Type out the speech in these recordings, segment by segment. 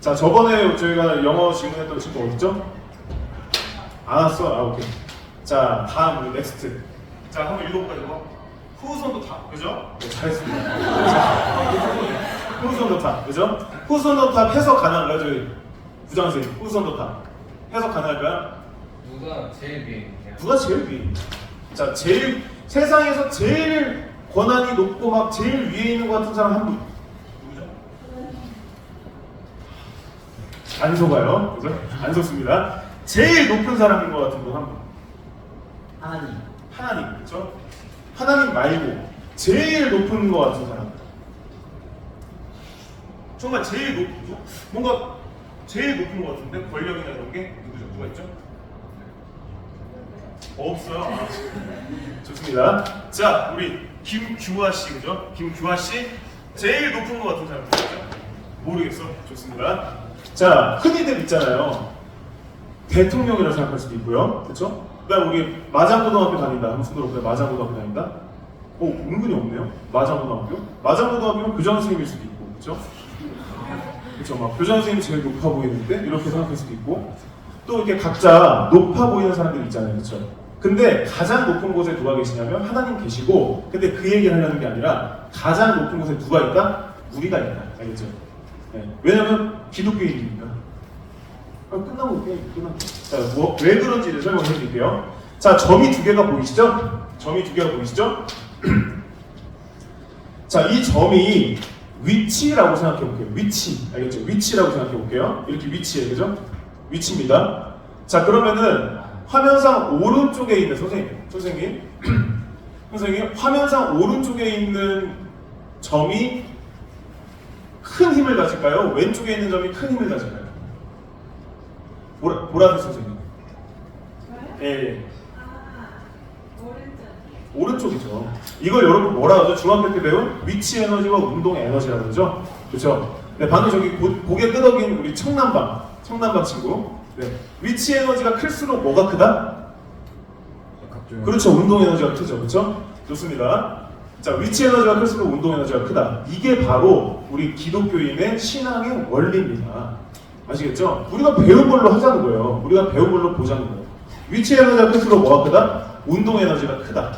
자, 저번에 저희가 영어 질문했던 친구 어딨죠? 안 왔어? 아, 오케이. 자, 다음 우리 넥스트. 자, 한번 읽어볼까요, 이거? 후손도 다, 그죠? 네, 잘했습니다. 후손도 다, 그죠? 후손도 다 해석 가능할까요, 저희 부장 선생님? 후손도 다 해석 가능할까요? 누가 제일 위에 있냐? 누가 제일 위에? 자, 제일 세상에서 제일 권한이 높고 막 제일 위에 있는 것 같은 사람 한 분. 누구죠? 안 속아요, 그죠? 안 속습니다. 제일 높은 사람인 것 같은 분 한 분. 하나님. 하나님, 그렇죠? 하나님 말고 제일 높은 것 같은 사람. 정말 제일 뭔가 제일 높은 것 같은데 권력이나 이런 게 누구죠? 누가 있죠? 없어요. 아, 좋습니다. 자, 우리 김규화 씨, 그죠? 김규화 씨 제일 높은 것 같은 사람 누구죠? 모르겠어. 좋습니다. 자, 흔히들 있잖아요. 대통령이라고 생각할 수도 있고요, 그렇죠? 그다음 우리 마장고등학교 다닌다. 한번 손 들어볼까요? 마장고등학교 다닌다. 은근히 없네요. 마장고등학교. 마장고등학교는 교장 선생님일 수도 있고, 그렇죠? 그렇죠. 막 교장 선생님이 제일 높아 보이는데 이렇게 생각할 수도 있고, 또 이렇게 각자 높아 보이는 사람들이 있잖아요, 그렇죠? 근데 가장 높은 곳에 누가 계시냐면 하나님 계시고, 근데 그 얘기를 하려는 게 아니라 가장 높은 곳에 누가 있다? 우리가 있다. 알겠죠? 네. 왜냐면 기독교인이니까. 끝나고 끝나고. 자, 왜 그런지를 설명해 드릴게요. 자, 점이 두 개가 보이시죠? 점이 두 개가 보이시죠? 자, 이 점이 위치라고 생각해 볼게요. 위치. 알겠죠? 위치라고 생각해 볼게요. 이렇게 위치예요. 그죠? 위치입니다. 자, 그러면은 화면상 오른쪽에 있는 선생님, 화면상 오른쪽에 있는 점이 큰 힘을 가질까요? 왼쪽에 있는 점이 큰 힘을 가질까요? 보라색 선생님. 예. 오른쪽이죠. 이걸 여러분 뭐라 하죠? 중학교 때 배운 위치 에너지와 운동 에너지라고 그러죠? 그렇죠? 네, 방금 저기 고개 끄덕인 우리 청남방 친구. 네. 위치 에너지가 클수록 뭐가 크다? 그렇죠. 운동 에너지가 크죠. 그렇죠? 좋습니다. 자, 위치 에너지가 클수록 운동 에너지가 크다. 이게 바로 우리 기독교인의 신앙의 원리입니다. 아시겠죠? 우리가 배운 걸로 하자는 거예요. 우리가 배운 걸로 보자는 거예요. 위치 에너지가 클수록 뭐가 크다? 운동 에너지가 크다.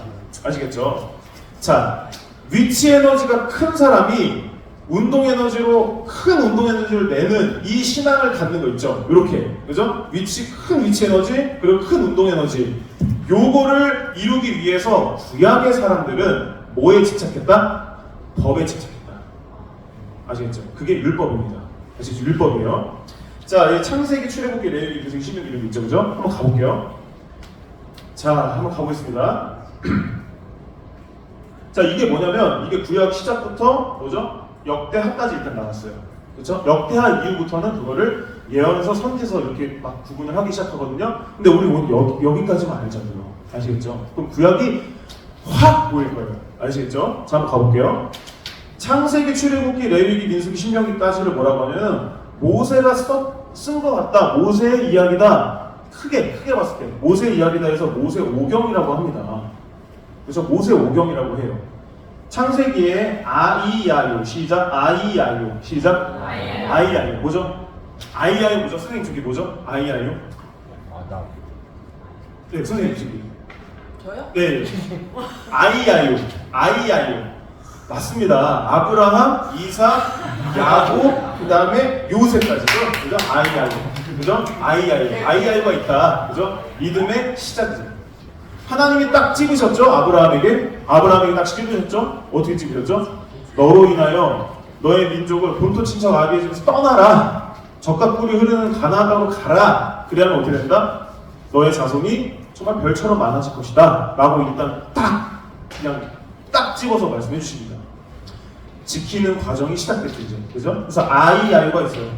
아시겠죠? 자, 위치 에너지가 큰 사람이 운동 에너지로 큰 운동 에너지를 내는 이 신앙을 갖는 거 있죠? 이렇게, 그죠? 큰 위치 에너지 그리고 큰 운동 에너지, 요거를 이루기 위해서 구약의 사람들은 뭐에 집착했다? 법에 집착했다. 아시겠죠? 그게 율법입니다. 아시죠? 율법이에요. 자, 이 창세기, 출애굽기, 레위기, 민수기, 신명기 이런 게 있죠, 그죠? 한번 가볼게요. 자, 한번 가보겠습니다. 자, 이게 뭐냐면 이게 구약 시작부터 뭐죠? 역대하까지 일단 나왔어요. 그렇죠? 역대하 이후부터는 그거를 예언서, 선지서 이렇게 막 구분을 하기 시작하거든요. 근데 우리 오늘 여기까지만 알잖아요. 아시겠죠? 그럼 구약이 확 보일 거예요. 아시겠죠? 자, 한번 가볼게요. 창세기, 출애굽기, 레위기, 민수기, 신명기까지를 뭐라고 하냐면 모세가 쓴 것 같다. 모세의 이야기다. 크게 봤을 때 모세의 이야기다 해서 모세 오경이라고 합니다. 그래서 모세 오경이라고 해요. 창세기에 아이야요 시작. 아이야요 시작. 아이야요 뭐죠? 아이야요 뭐죠? 선생님 저기 뭐죠? 아이야요? 나. 네, 선생님 저기. 저요? 네. 아이야요 맞습니다. 아브라함, 이삭, 야곱, 그 다음에 요셉까지죠. 그죠? 아이야요. 그죠? 아이야요가 있다. 그죠? 믿음의 시작이죠. 하나님이 딱 찍으셨죠? 아브라함에게 딱 찍으셨죠? 어떻게 찍으셨죠? 너로 인하여 너의 민족을 본토 친척 아비의 집에서 떠나라. 젖과 꿀이 흐르는 가나안 땅으로 가라. 그래야만 어떻게 된다? 너의 자손이 정말 별처럼 많아질 것이다. 라고 일단 딱 찍어서 말씀해 주십니다. 지키는 과정이 시작됐죠, 이제. 그죠? 그래서 아이야요가 있어요.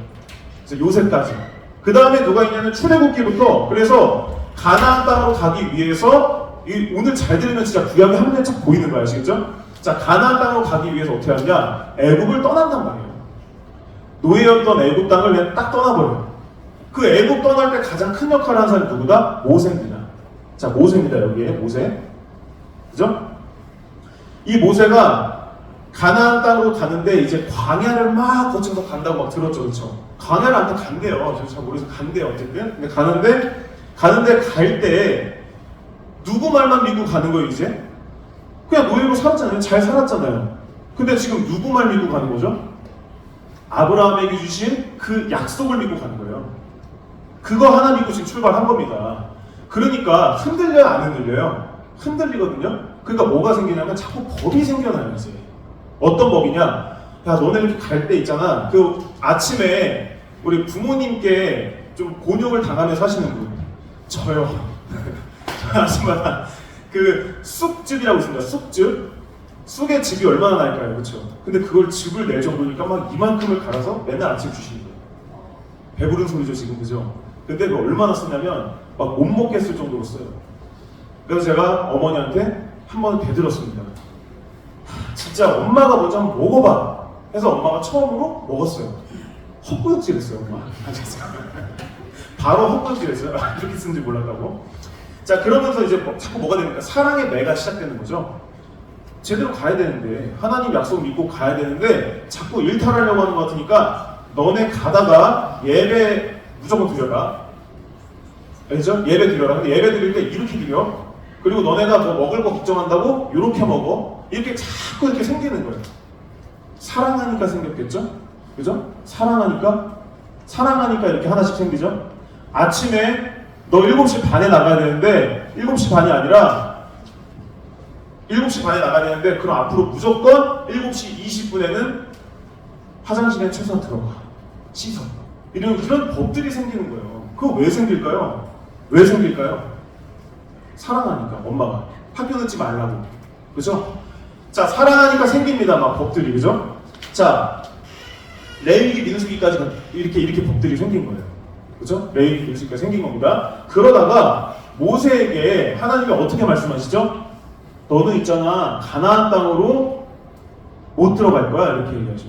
그래서 요셉까지. 그 다음에 누가 있냐면 출애굽기부터, 그래서 가나안 땅으로 가기 위해서 오늘 잘 들으면 진짜 구약이 한눈에 쫙 보이는 거야, 아시겠죠? 자, 가나안 땅으로 가기 위해서 어떻게 하느냐? 애굽을 떠난단 말이에요. 노예였던 애굽 땅을 그냥 딱 떠나버려요. 그 애굽 떠날 때 가장 큰 역할을 한 사람이 누구다? 모세입니다. 자, 모세입니다. 여기에 모세. 그죠? 이 모세가 가나안 땅으로 가는데 이제 광야를 막 거쳐서 간다고 막 들었죠, 그렇죠? 광야를 안 간대요. 저도 잘 모르겠어. 간대요, 어쨌든. 근데 가는데 갈 때 누구 말만 믿고 가는 거예요, 이제? 그냥 노예로 살았잖아요. 잘 살았잖아요. 근데 지금 누구 말 믿고 가는 거죠? 아브라함에게 주신 그 약속을 믿고 가는 거예요. 그거 하나 믿고 지금 출발한 겁니다. 그러니까 흔들려요, 안 흔들려요? 흔들리거든요. 그러니까 뭐가 생기냐면 자꾸 법이 생겨나요, 이제. 어떤 법이냐? 야, 너네 이렇게 갈 때 있잖아. 그 아침에 우리 부모님께 좀 곤욕을 당하면서 사시는 분. 저요. 아줌마. 그 쑥즙이라고 있습니다. 쑥즙. 쑥의 즙이 얼마나 날까요? 그렇죠? 근데 그걸 즙을 낼 정도니까 막 이만큼을 갈아서 맨날 아침 주시는 거예요. 배부른 소리죠, 지금. 그죠? 근데 그 얼마나 쓰냐면 막 못 먹겠을 정도로 써요. 그래서 제가 어머니한테 한 번 대들었습니다. 진짜 엄마가 먼저 한번 먹어봐. 해서 엄마가 처음으로 먹었어요. 헛구역질했어요, 엄마. 아셨어요? 바로 헛구역질했어요. 이렇게 쓰는지 몰랐다고. 자, 그러면서 이제 자꾸 뭐가 되니까 사랑의 매가 시작되는 거죠. 제대로 가야 되는데, 하나님 약속 믿고 가야 되는데 자꾸 일탈하려고 하는 것 같으니까 너네 가다가 예배 무조건 드려라. 알죠? 예배 드려라. 근데 예배 드릴 때 이렇게 드려. 그리고 너네가 뭐 먹을 거 걱정한다고 이렇게 먹어. 이렇게 자꾸 이렇게 생기는 거예요. 사랑하니까 생겼겠죠? 그죠? 사랑하니까 이렇게 하나씩 생기죠? 아침에 너 7시 반에 나가야 되는데 7시 반이 아니라 7시 반에 나가야 되는데 그럼 앞으로 무조건 7시 20분에는 화장실에 최소한 들어가. 씻어. 이런 법들이 생기는 거예요. 그거 왜 생길까요? 왜 생길까요? 사랑하니까, 엄마가. 학교 늦지 말라고. 그죠? 자, 사랑하니까 생깁니다. 막 법들이. 그죠? 자, 레위기 민수기까지 이렇게 법들이 생긴 거예요. 그죠? 레위기 민수기까지 생긴 겁니다. 그러다가 모세에게 하나님이 어떻게 말씀하시죠? 너는 있잖아, 가나안 땅으로 못 들어갈 거야. 이렇게 얘기하죠.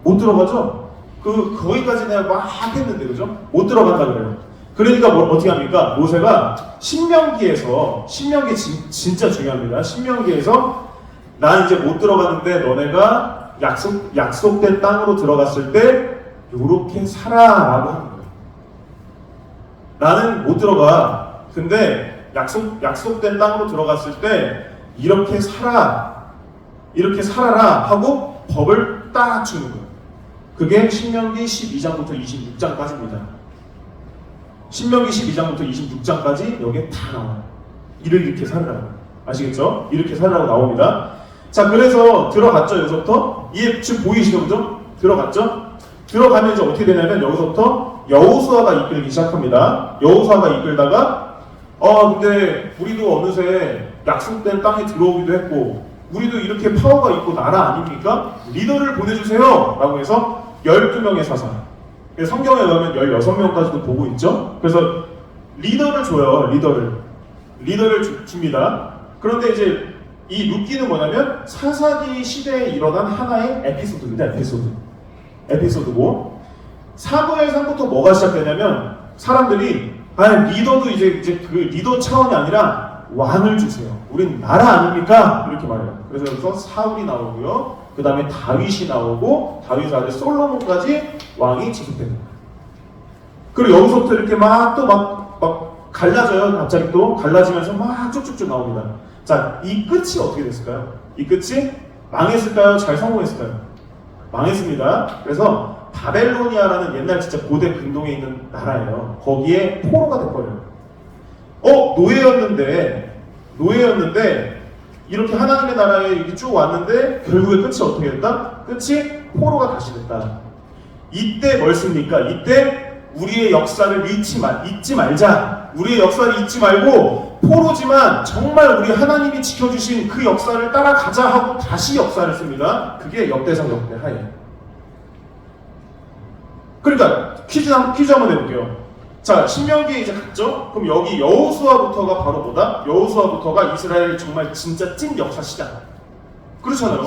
못 들어가죠? 거기까지 내가 막 했는데, 그죠? 못 들어간다 그래요. 그러니까 어떻게 합니까? 모세가 신명기 진짜 중요합니다. 신명기에서 난 이제 못 들어가는데 너네가 약속된 땅으로 들어갔을 때 요렇게 살아라고 하는 거예요. 나는 못 들어가. 근데 약속된 땅으로 들어갔을 때 이렇게 살아라 하고 법을 딱 주는 거예요. 그게 신명기 12장부터 26장까지입니다. 신명기 12장부터 26장까지 여기에 다 나와요. 이렇게 살으라고. 아시겠죠? 이렇게 살으라고 나옵니다. 자, 그래서 들어갔죠, 여기서부터. 이해 지금 보이시죠, 그죠? 들어갔죠? 들어가면 이제 어떻게 되냐면 여기서부터 여호수아가 이끌기 시작합니다. 여호수아가 이끌다가 근데 우리도 어느새 약속된 땅에 들어오기도 했고 우리도 이렇게 파워가 있고 나라 아닙니까? 리더를 보내주세요 라고 해서 12명의 사상. 성경에 가면 16명까지도 보고 있죠. 그래서 리더를 줘요. 리더를 줍니다. 그런데 이제 이 룻기는 뭐냐면 사사기 시대에 일어난 하나의 에피소드입니다. 에피소드고 사무엘상부터 뭐가 시작되냐면 사람들이 리더도 이제 그 리더 차원이 아니라 왕을 주세요. 우린 나라 아닙니까? 이렇게 말해요. 그래서 여기서 사울이 나오고요. 그 다음에 다윗이 나오고 다윗 아들 솔로몬까지 왕이 지속되는 거예요. 그리고 여기서부터 이렇게 막 갈라져요. 갑자기 또 갈라지면서 막 쭉쭉쭉 나옵니다. 자, 이 끝이 어떻게 됐을까요? 이 끝이 망했을까요? 잘 성공했을까요? 망했습니다. 그래서 바벨로니아라는 옛날 진짜 고대 근동에 있는 나라예요. 거기에 포로가 돼버려요. 노예였는데 이렇게 하나님의 나라에 이렇게 쭉 왔는데 결국에 끝이 어떻게 됐다? 끝이 포로가 다시 됐다. 이때 뭘 씁니까? 이때 우리의 역사를 잊지 말자. 우리의 역사를 잊지 말고 포로지만 정말 우리 하나님이 지켜주신 그 역사를 따라가자 하고 다시 역사를 씁니다. 그게 역대상 역대하예요. 그러니까 퀴즈 한번 내볼게요. 자, 신명기에 이제 갔죠? 그럼 여기 여호수아부터가 바로 뭐다? 여호수아부터가 이스라엘 정말 진짜 찐 역사 시작. 그렇잖아요.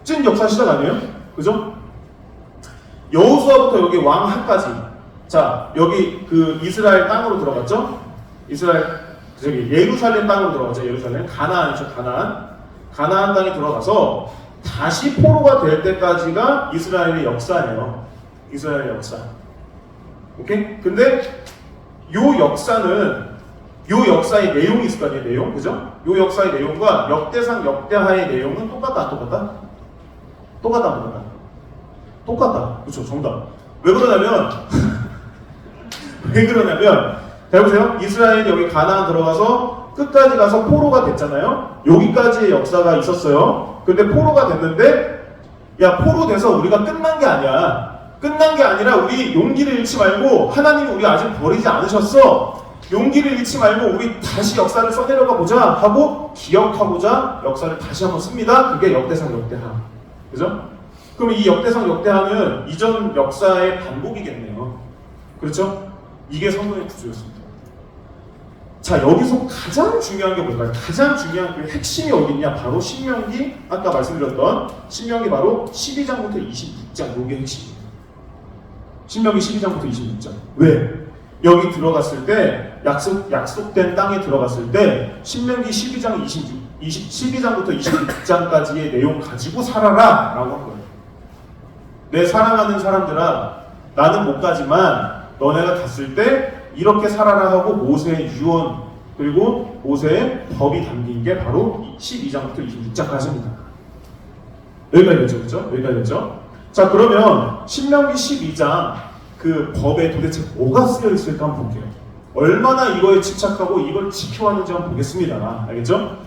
찐 역사 시작 아니에요? 그죠? 여호수아부터 여기 왕하까지. 자, 여기 그 이스라엘 땅으로 들어갔죠? 예루살렘 땅으로 들어갔죠? 예루살렘. 가나안이죠, 가나안 땅에 들어가서 다시 포로가 될 때까지가 이스라엘의 역사예요. 이스라엘의 역사. 오케이? 근데 요 역사의 내용이 있을 거 아니에요, 내용? 그죠? 요 역사의 내용과 역대상, 역대하의 내용은 똑같다, 안 똑같다? 똑같다, 안 똑같다? 똑같다. 그쵸, 정답. 왜 그러냐면, 자, 보세요. 이스라엘이 여기 가나안 들어가서 끝까지 가서 포로가 됐잖아요. 여기까지의 역사가 있었어요. 근데 포로가 됐는데, 야, 포로 돼서 우리가 끝난 게 아니야. 끝난 게 아니라 우리 용기를 잃지 말고 하나님이 우리 아직 버리지 않으셨어. 용기를 잃지 말고 우리 다시 역사를 써내려가 보자 하고 기억하고자 역사를 다시 한번 씁니다. 그게 역대상, 역대하. 그죠? 그러면 이 역대상, 역대하는 이전 역사의 반복이겠네요. 그렇죠? 이게 성경의 구조였습니다. 자, 여기서 가장 중요한 게 뭘까요? 가장 중요한 그 핵심이 어디 있냐? 바로 신명기, 아까 말씀드렸던 신명기 바로 12장부터 26장, 요게 핵심이에요. 신명기 12장부터 26장. 왜? 여기 들어갔을 때, 약속된 땅에 들어갔을 때, 신명기 12장부터 26장까지의 내용 가지고 살아라! 라고 한 거예요. 내 사랑하는 사람들아, 나는 못 가지만, 너네가 갔을 때, 이렇게 살아라 하고 모세의 유언, 그리고 모세의 법이 담긴 게 바로 12장부터 26장까지입니다. 여기까지 됐죠? 그렇죠? 여기까지 됐죠? 자, 그러면 신명기 12장 그 법에 도대체 뭐가 쓰여 있을까 한번 볼게요. 얼마나 이거에 집착하고 이걸 지켜왔는지 한번 보겠습니다. 알겠죠?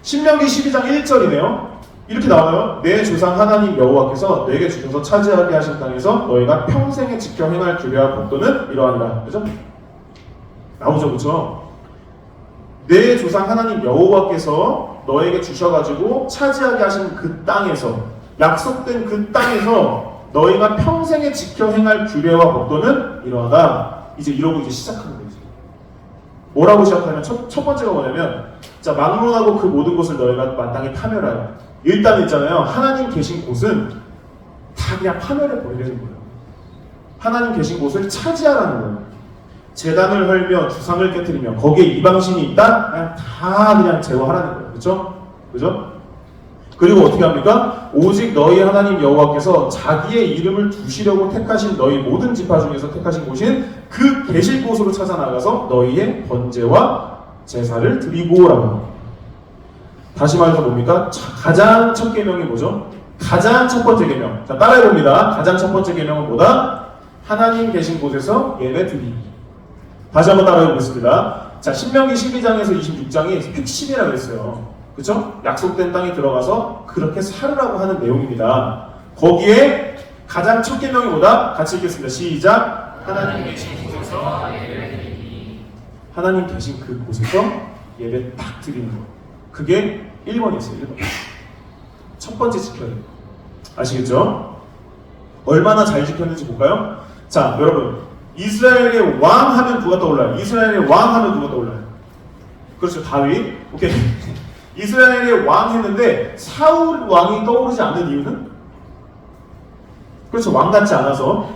신명기 12장 1절이네요. 이렇게 나와요. 내 조상 하나님 여호와께서 내게 주셔서 차지하게 하신 땅에서 너희가 평생에 지켜 행할 규례와 법도는 이러하니라. 그죠? 나오죠, 그렇죠? 내 조상 하나님 여호와께서 너에게 주셔가지고 차지하게 하신 그 땅에서, 약속된 그 땅에서 너희가 평생에 지켜 행할 규례와 법도는 이러하다. 이제 이러고 이제 시작하는 거지. 뭐라고 시작하냐면 첫 번째가 뭐냐면, 자, 막론하고 그 모든 것을 너희가 마땅히 파멸하여. 일단 있잖아요. 하나님 계신 곳은 다 그냥 파멸해 버리는 거예요. 하나님 계신 곳을 차지하라는 거예요. 제단을 헐며 주상을 깨뜨리며 거기에 이방신이 있다? 그냥 제거하라는 거예요. 그렇죠? 그죠? 그리고 어떻게 합니까? 오직 너희 하나님 여호와께서 자기의 이름을 두시려고 택하신 너희 모든 지파 중에서 택하신 곳인 그 계실 곳으로 찾아 나가서 너희의 번제와 제사를 드리고라고. 다시 말해서 뭡니까? 가장 첫 계명이 뭐죠? 가장 첫 번째 계명. 자, 따라해 봅니다. 가장 첫 번째 계명은 뭐다? 하나님 계신 곳에서 예배 드리기. 다시 한번 따라해 보겠습니다. 자, 신명기 12장에서 26장이 핵심이라고 했어요. 그렇죠? 약속된 땅에 들어가서 그렇게 살으라고 하는 내용입니다. 거기에 가장 첫 계명이 뭐다? 같이 읽겠습니다. 시작. 하나님 계신 곳에서 예배 드리기. 하나님 계신 그 곳에서 예배 딱 드리는 거. 그게 1번이었어요. 1번. 첫 번째 지켜야 돼요. 아시겠죠? 얼마나 잘 지켰는지 볼까요? 자, 여러분, 이스라엘의 왕 하면 누가 떠올라요? 이스라엘의 왕 하면 누가 떠올라요? 그렇죠, 다윗. 오케이. 이스라엘의 왕 했는데 사울 왕이 떠오르지 않는 이유는? 그렇죠, 왕 같지 않아서.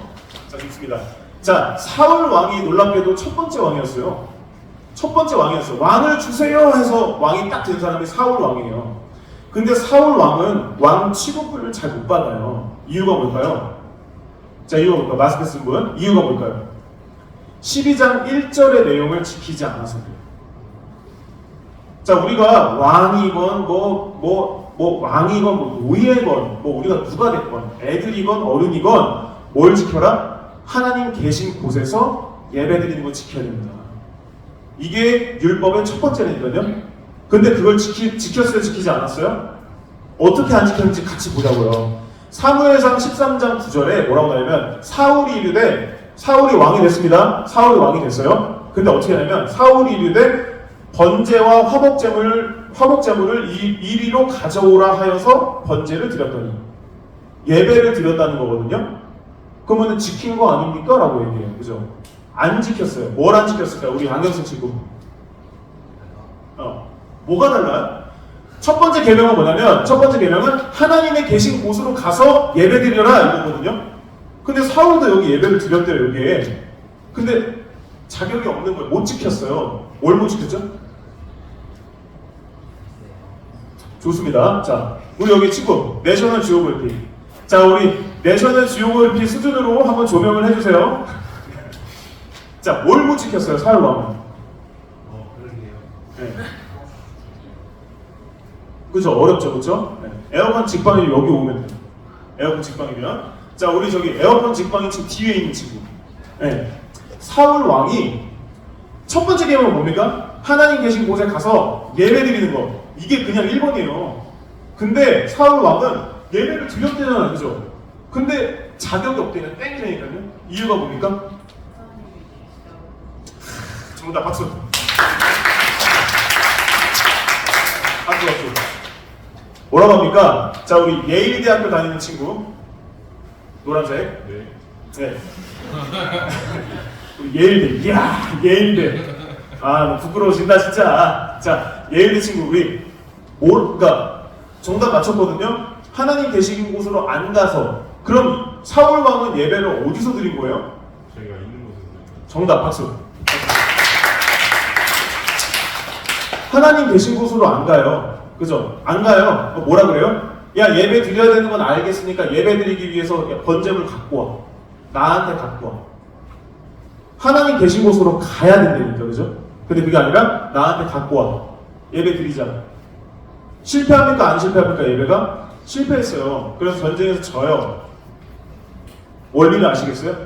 자, 좋습니다. 자, 사울 왕이 놀랍게도 첫 번째 왕이었어요. 첫 번째 왕이었어요. 왕을 주세요 해서 왕이 딱 된 사람이 사울 왕이에요. 근데 사울 왕은 왕 취급을 잘 못 받아요. 이유가 뭘까요? 자, 이유가 뭘까요? 마스크 쓴 분? 이유가 뭘까요? 12장 1절의 내용을 지키지 않아서 그래요. 자, 우리가 왕이건 왕이건 노예건 우리가 누가 됐건 애들이건 어른이건 뭘 지켜라? 하나님 계신 곳에서 예배드리는 걸 지켜야 됩니다. 이게 율법의 첫 번째라니까요. 근데 그걸 지켰어요? 지키지 않았어요? 어떻게 안 지켰는지 같이 보자고요. 사무엘상 13장 9절에 뭐라고 나오냐면 사울이 이르되, 사울이 왕이 됐습니다. 사울이 왕이 됐어요. 근데 어떻게 하냐면 사울이 이르되 번제와 화목제물을 이리로 가져오라 하여서 번제를 드렸더니, 예배를 드렸다는 거거든요. 그러면 지킨 거 아닙니까? 라고 얘기해요. 그죠? 안 지켰어요. 뭘 안 지켰을까요? 우리 안경쓴 친구. 뭐가 달라요? 첫 번째 계명은 뭐냐면, 첫 번째 계명은 하나님의 계신 곳으로 가서 예배드려라 이거거든요. 근데 사울도 여기 예배를 드렸대요, 여기에. 근데 자격이 없는 거예요. 못 지켰어요. 뭘 못 지켰죠? 좋습니다. 자, 우리 여기 친구 내셔널 지오그래피. 자, 우리 내셔널 지오그래피 수준으로 한번 조명을 해주세요. 자, 뭘 못 지켰어요, 사흘왕은? 그러게요. 네. 그죠, 어렵죠, 그죠? 네. 에어컨 직방이 여기 오면 돼요. 에어컨 직방이면. 자, 우리 저기 에어컨 직방이 지금 뒤에 있는 친구. 네. 사울 왕이 첫 번째 계명은 뭡니까? 하나님 계신 곳에 가서 예배 드리는 거. 이게 그냥 1번이에요. 근데 사울 왕은 예배를 드렸대잖아요, 그죠? 근데 자격이 없대요. 땡이라니까요. 이유가 뭡니까? 정답 박수. 박수. 뭐라고 합니까? 자, 우리 예일 대학교 다니는 친구. 노란색. 네. 예일대. 이야, 예일대. 아, 부끄러워진다 진짜. 자, 예일대 친구 우리 그러니까 정답 맞췄거든요. 하나님 계시는 곳으로 안 가서. 그럼 사울 왕은 예배를 어디서 드린 거예요? 저희가 있는 곳에서. 정답 박수. 하나님 계신 곳으로 안 가요. 그죠? 안 가요. 뭐라 그래요? 야, 예배 드려야 되는 건 알겠으니까 예배 드리기 위해서 번제물 갖고 와. 나한테 갖고 와. 하나님 계신 곳으로 가야 된다니까, 그죠? 근데 그게 아니라 나한테 갖고 와. 예배 드리자. 실패합니까? 안 실패합니까? 예배가? 실패했어요. 그래서 전쟁에서 져요. 원리는 아시겠어요?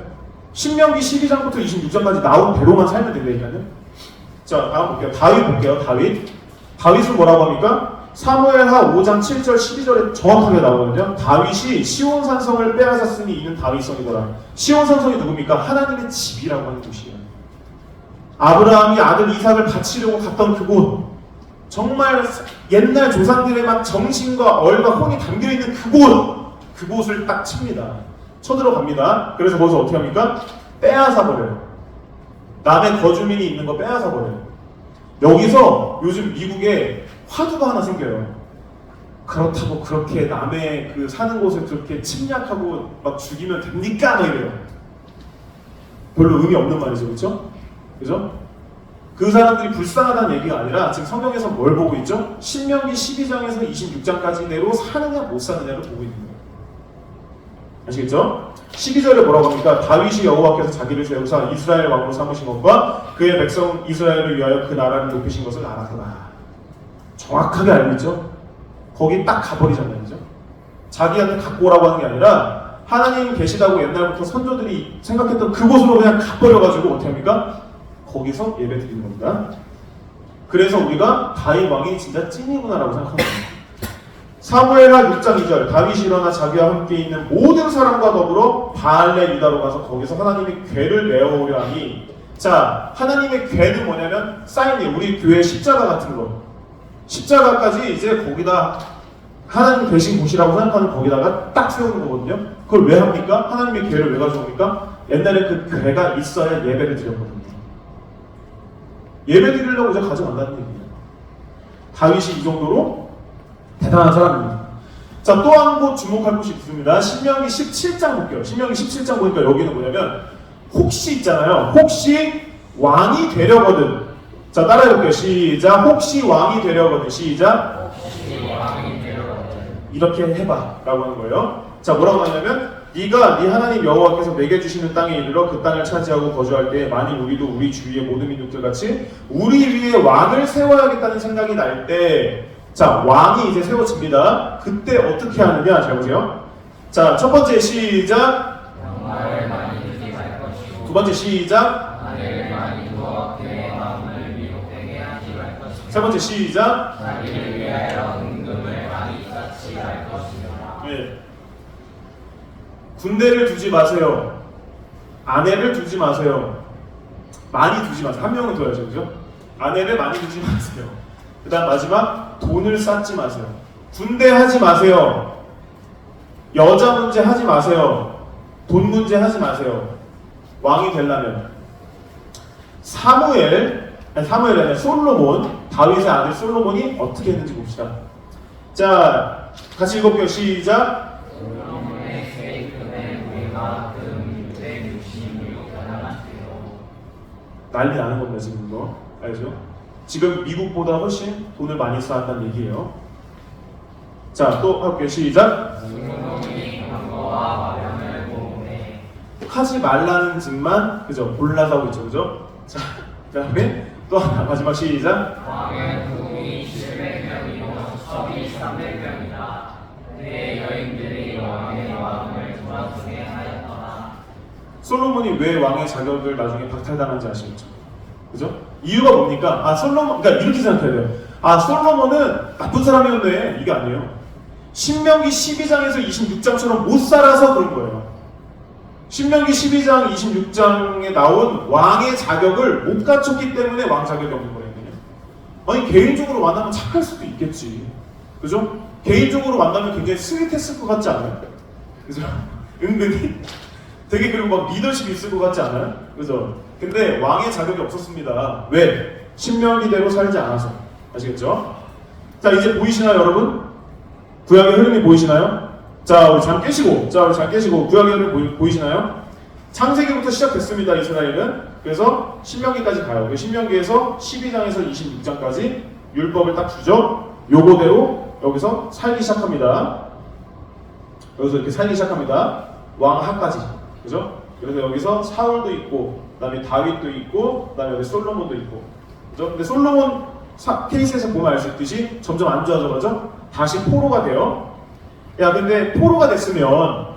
신명기 12장부터 26장까지 나온 대로만 살면 된다니까요. 자, 다음 볼게요. 다윗 볼게요. 다윗은 뭐라고 합니까? 사무엘하 5장 7절 12절에 정확하게 나오거든요. 다윗이 시온 산성을 빼앗았으니 이는 다윗성이더라. 시온 산성이 누굽니까? 하나님의 집이라고 하는 곳이에요. 아브라함이 아들 이삭을 바치려고 갔던 그곳, 정말 옛날 조상들의 막 정신과 얼과 혼이 담겨있는 그곳을 딱 칩니다. 쳐들어갑니다. 그래서 거기서 어떻게 합니까? 빼앗아 버려요. 남의 거주민이 있는 거 빼앗아 버려요. 여기서 요즘 미국에 화두가 하나 생겨요. 그렇다고 그렇게 남의 그 사는 곳을 그렇게 침략하고 막 죽이면 됩니까? 막 이래요. 별로 의미 없는 말이죠, 그렇죠? 그죠? 그 사람들이 불쌍하다는 얘기가 아니라 지금 성경에서 뭘 보고 있죠? 신명기 12장에서 26장까지대로 사느냐 못 사느냐를 보고 있는 거예요. 아시겠죠? 12절에 뭐라고 합니까? 다윗이 여호와께서 자기를 세우사 이스라엘 왕으로 삼으신 것과 그의 백성 이스라엘을 위하여 그 나라를 높이신 것을 알아서라. 정확하게 알고 있죠? 거기 딱 가버리잖아요, 그죠? 자기한테 갖고 오라고 하는 게 아니라 하나님 계시다고 옛날부터 선조들이 생각했던 그곳으로 그냥 가버려가지고 어떻게 합니까? 거기서 예배 드리는 겁니다. 그래서 우리가 다윗 왕이 진짜 찐이구나라고 생각합니다. 사무엘하 6장 2절 다윗이 일어나 자기와 함께 있는 모든 사람과 더불어 바알레 유다로 가서 거기서 하나님의 궤를 메어오려 하니, 자, 하나님의 궤는 뭐냐면 사인이 우리 교회 십자가 같은 거, 십자가까지 이제 거기다 하나님 계신 곳이라고 생각하는 거기다가 딱 세우는 거거든요. 그걸 왜 합니까? 하나님의 궤를 왜 가져옵니까? 옛날에 그 궤가 있어야 예배를 드렸거든요. 예배 드리려고 이제 가져간다는 얘기예요. 다윗이 이 정도로 대단한 사람입니다. 자, 또 한 곳 주목할 곳이 있습니다. 신명기 17장 볼게요. 신명기 17장 보니까 여기는 뭐냐면 혹시 있잖아요. 혹시 왕이 되려거든. 자, 따라해볼게요. 시작. 혹시 왕이 되려거든. 시작. 이렇게 해봐 라고 하는 거예요. 자, 뭐라고 하냐면 네가 네 하나님 여호와께서 내게 주시는 땅에 이르러 그 땅을 차지하고 거주할 때 만일 우리도 우리 주위의 모든 민족들 같이 우리 위에 왕을 세워야겠다는 생각이 날 때, 자, 왕이 이제 세워집니다. 그때 어떻게 하느냐? 잘 보세요. 자, 첫 번째 시작. 두 번째 시작. 세 번째 시작. 네. 군대를 두지 마세요. 아내를 두지 마세요. 많이 두지 마세요. 한 명은 둬야죠, 그죠? 아내를 많이 두지 마세요. 그 다음 마지막, 돈을 쌓지 마세요. 군대 하지 마세요. 여자 문제 하지 마세요. 돈 문제 하지 마세요. 왕이 되려면. 사무엘이 아니라 솔로몬, 다윗의 아들 솔로몬이 어떻게 했는지 봅시다. 자, 같이 읽어볼게요. 시작. 난리 나는 겁니다, 지금 이거. 알죠? 지금 미국보다 훨씬 돈을 많이 쌓았다는 얘기예요. 자, 또 할게요. 시작. 중동이 광고와 마련을 모으네. 하지 말라는 짓만 그죠? 골라서 하고 있죠, 그죠? 자, 그다음에 또 하나 마지막 시작. 왕의 부흥이 700명이요 섭이 300명이다. 그의 여인들이 왕의 마음을 돌아서게 하였더라. 솔로몬이 왜 왕의 자격을 나중에 박탈당한지 아시겠죠? 그죠? 이유가 뭡니까? 아, 솔로몬, 그러니까 이렇게 생각해야 돼요. 아, 솔로몬은 나쁜 사람이었네. 이게 아니에요. 신명기 12장에서 26장처럼 못 살아서 그런 거예요. 신명기 12장, 26장에 나온 왕의 자격을 못 갖췄기 때문에 왕 자격이 없는 거거든요. 아니, 개인적으로 만나면 착할 수도 있겠지. 그죠? 개인적으로 만나면 굉장히 스윗했을 것 같지 않아요? 그죠? 은근히 되게 그리고 막 리더십이 있을 것 같지 않아요? 그죠? 근데 왕의 자격이 없었습니다. 왜? 신명기대로 살지 않아서. 아시겠죠? 자, 이제 보이시나요, 여러분? 구약의 흐름이 보이시나요? 자, 우리 잠 깨시고, 구약의 흐름 보이시나요? 창세기부터 시작됐습니다, 이스라엘은. 그래서 신명기까지 가요. 신명기에서 12장에서 26장까지 율법을 딱 주죠. 요거대로 여기서 살기 시작합니다. 여기서 이렇게 살기 시작합니다. 왕하까지. 그죠? 그래서 여기서 사울도 있고, 그 다음에 다윗도 있고, 그 다음에 여기 솔로몬도 있고. 그죠? 근데 솔로몬 케이스에서 보면 알 수 있듯이 점점 안 좋아져가죠? 다시 포로가 돼요. 야, 근데 포로가 됐으면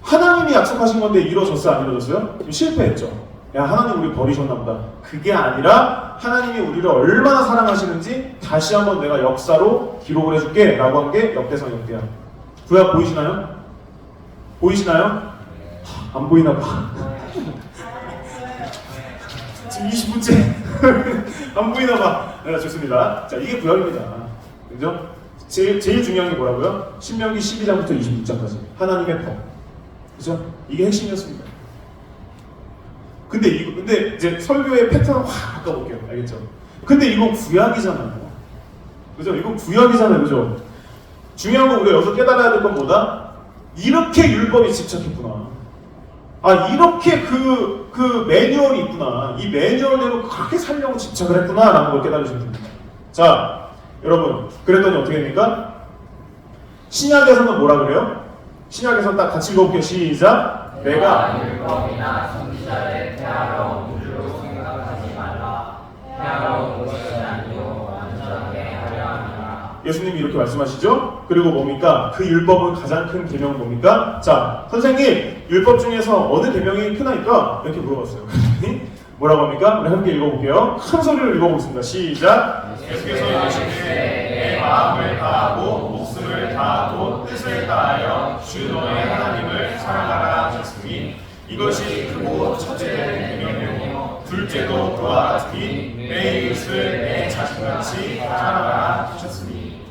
하나님이 약속하신 건데 이루어졌어요? 안 이루어졌어요? 실패했죠. 야, 하나님 우리 버리셨나 보다. 그게 아니라 하나님이 우리를 얼마나 사랑하시는지 다시 한번 내가 역사로 기록을 해줄게 라고 한 게 역대상 역대야. 구약 보이시나요? 보이시나요? 안 보이나 봐. 지금 20분째 안 보이나 봐. 네, 좋습니다. 자, 이게 구약입니다. 그죠? 제일 중요한 게 뭐라고요? 신명기 12장부터 26장까지 하나님의 법. 그죠? 이게 핵심이었습니다. 근데 이제 설교의 패턴을 확 바꿔볼게요. 알겠죠? 근데 이건 구약이잖아요. 그죠? 이건 구약이잖아요. 그죠? 중요한 건 우리가 여기서 깨달아야 될 건 뭐다? 이렇게 율법이 집착했구나. 아, 이렇게 그 매뉴얼이 있구나. 이 매뉴얼대로 그렇게 살려고 집착을 했구나. 라는 걸 깨달으시면 됩니다. 자, 여러분, 그랬더니 어떻게 됩니까? 신약에서는 뭐라 그래요? 신약에서 딱 같이 읽어볼게요. 시작. 내가 율법이나 선지자를 폐하러 우주로 생각하지 말라. 폐하러 것이 아니요 완전하게 하려 함이라. 예수님이 이렇게 말씀하시죠? 그리고 뭡니까? 그 율법은 가장 큰 계명은 뭡니까? 자, 선생님, 율법 중에서 어느 계명이 크나이까? 이렇게 물어봤어요. 뭐라고 합니까? 우리 함께 읽어볼게요. 큰 소리로 읽어보겠습니다. 시작. 예수께서 이르시되 내 마음을 다하고 목숨을 다하고 뜻을 다하여 주 너의 하나님을 사랑하라 하셨으니 이것이 크고 첫째된 계명이요 둘째도 그와 같으니 내 이웃을 내 자신같이 사랑하라 하셨으니.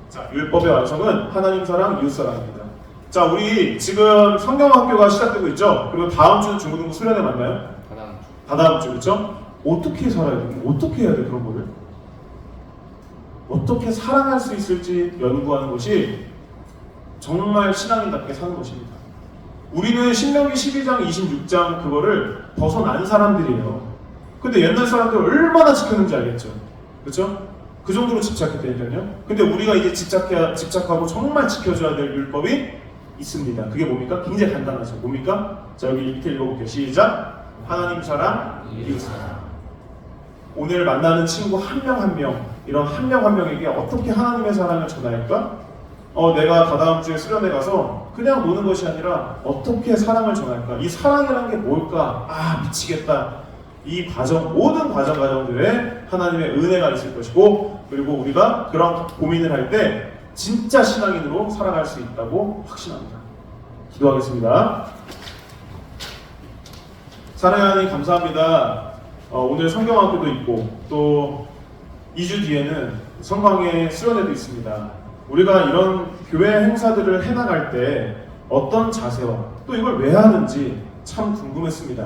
자, 율법의 완성은 하나님 사랑, 이웃 사랑입니다. 자, 우리 지금 성경학교가 시작되고 있죠? 그리고 다음 주는 중고등부 수련회 만나요? 다다음 주, 그렇죠? 어떻게 살아야 돼? 어떻게 해야 돼, 그런 거를? 어떻게 사랑할 수 있을지 연구하는 것이 정말 신앙인답게 사는 것입니다. 우리는 신명기 12장, 26장 그거를 벗어난 사람들이에요. 근데 옛날 사람들 얼마나 지켰는지 알겠죠? 그렇죠? 그 정도로 집착했다니까요. 근데 우리가 이제 집착하고 정말 지켜줘야 될 율법이 있습니다. 그게 뭡니까? 굉장히 간단하죠. 뭡니까? 자, 여기 밑에 읽어볼게요. 시작. 하나님 사랑, 이웃 사랑. 오늘 만나는 친구 한 명 한 명, 이런 한 명 한 명에게 어떻게 하나님의 사랑을 전할까? 내가 다다음 주에 수련회 가서 그냥 노는 것이 아니라 어떻게 사랑을 전할까? 이 사랑이라는 게 뭘까? 아, 미치겠다. 이 과정, 모든 과정들에 하나님의 은혜가 있을 것이고, 그리고 우리가 그런 고민을 할 때 진짜 신앙인으로 살아갈 수 있다고 확신합니다. 기도하겠습니다. 사랑하는 하나님 감사합니다. 오늘 성경학교도 있고 또 2주 뒤에는 성광의 수련회도 있습니다. 우리가 이런 교회 행사들을 해나갈 때 어떤 자세와 또 이걸 왜 하는지 참 궁금했습니다.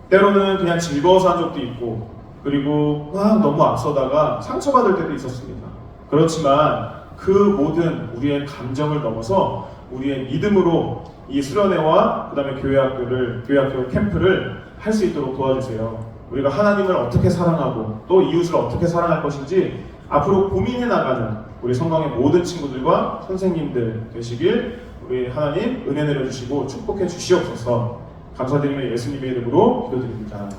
때로는 그냥 즐거워서 한 적도 있고, 그리고 너무 앞서다가 상처받을 때도 있었습니다. 그렇지만 그 모든 우리의 감정을 넘어서 우리의 믿음으로 이 수련회와 그 다음에 교회학교 캠프를 할 수 있도록 도와주세요. 우리가 하나님을 어떻게 사랑하고 또 이웃을 어떻게 사랑할 것인지 앞으로 고민해 나가는 우리 성강의 모든 친구들과 선생님들 되시길 우리 하나님 은혜 내려주시고 축복해 주시옵소서. 감사드리며 예수님의 이름으로 기도드립니다.